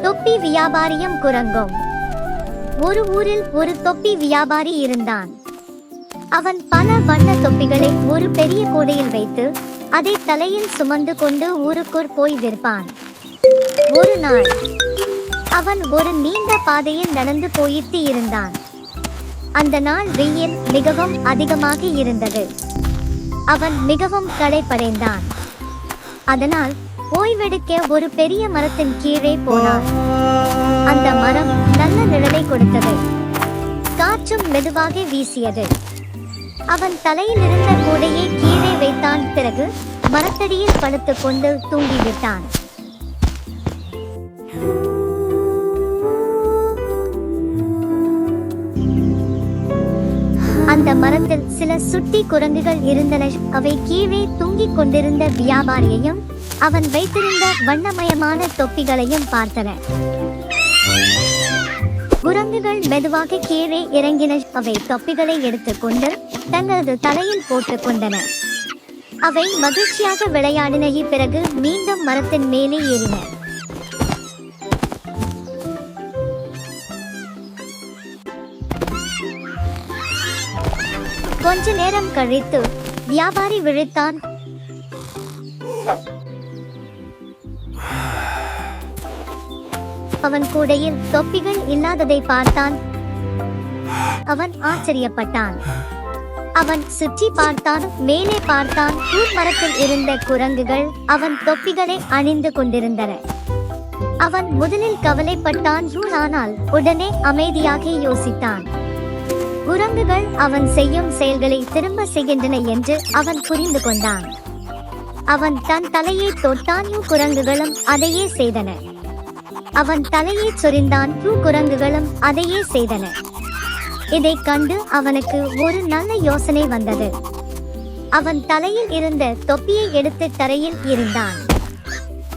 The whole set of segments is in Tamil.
தொப்பி வியாபாரியும் குரங்கும். ஒரு ஊரில் ஒரு தொப்பி வியாபாரி இருந்தான். அவன் பல வண்ண தொப்பிகளை ஒரு பெரிய கூடையில் வைத்து அதை தலையில் சுமந்து கொண்டு ஊருக்குள் போய் விற்பான். ஒரு நாள் அவன் ஒரு நீண்ட பாதையில் நடந்து போயிட்டு இருந்தான். அந்த நாள் வெயில் மிகவும் அதிகமாக இருந்தது. அவன் மிகவும் களைப்படைந்தான். அதனால் ஓய்வெடுக்க ஒரு பெரிய மரத்தின் கீழே போனான். அந்த மரம் நல்ல நிழலை கொடுத்தது. காற்றும் மெதுவாக வீசியது. அவன் தலையில் இருந்த கூடையை கீழே வைத்தான். பிறகு மரத்தடியில் படுத்துக் கொண்டு தூங்கிவிட்டான். அந்த மரத்தில் சில சுட்டி குரங்குகள் இருந்தன. அவை கீழே தூங்கிக் கொண்டிருந்த வியாபாரியையும் அவன் வைத்திருந்த வண்ணமயமான தொப்பிகளையும் பார்த்தன. குரங்குகள் மெதுவாக கீழே இறங்கின. அவை தொப்பிகளை எடுத்துக்கொண்டு தங்களது தலையில் போட்டுக் கொண்டன. அவை மகிழ்ச்சியாக விளையாடின. பிறகு மீண்டும் மரத்தின் மேலே ஏறின. கொஞ்ச நேரம் கழித்து வியாபாரி விழித்தான். அவன் கூடையில் தொப்பிகள் இல்லாததை பார்த்தான். அவன் ஆச்சரியப்பட்டான். அவன் சுற்றி பார்த்தான். மேலே பார்த்தான். மரத்தில் இருந்த குரங்குகள் அவன் தொப்பிகளை அணிந்து கொண்டிருந்தன. அவன் முதலில் கவலைப்பட்டான். ஆனால் உடனே அமைதியாக யோசித்தான். குரங்குகள் அவன் செய்யும் செயல்களை திரும்ப செய்கின்றன என்று அவன் புரிந்து கொண்டான். அவன் தன் தலையை தொட்டான். குரங்குகளும் அதையே செய்தன. அவன் தலையை சொரிந்தான். குரங்குகளும் அதையே செய்தன. இதை கண்டு அவனுக்கு ஒரு நல்ல யோசனை வந்தது. அவன் தலையில் இருந்த தொப்பியை எடுத்து தரையில் எறிந்தான்.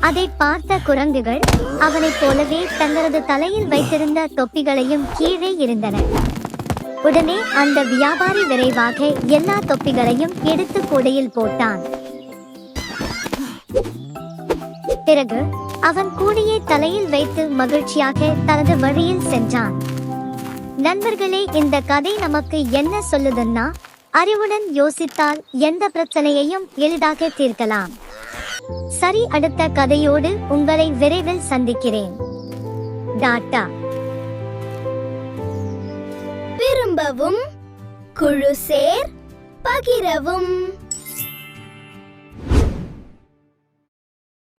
அதை பார்த்த குரங்குகள் அவனைப் போலவே தங்களது தலையில் வைத்திருந்த தொப்பிகளையும் கீழே எறிந்தன. உடனே அந்த வியாபாரி விரைவாக எல்லா தொப்பிகளையும் எடுத்து கூடையில் போட்டான். பிறகு அவன் கூடையை தலையில் வைத்து மகிழ்ச்சியாக தனது வழியில் சென்றான். நண்பர்களே, இந்த கதை நமக்கு என்ன சொல்லுதுன்னா, அறிவுடன் யோசித்தால் எந்த பிரச்சனையையும் எளிதாக தீர்க்கலாம். சரி, அடுத்த கதையோடு உங்களை விரைவில் சந்திக்கிறேன். டாட்டா. விரும்பவும், குழு சேர், பகிரவும்.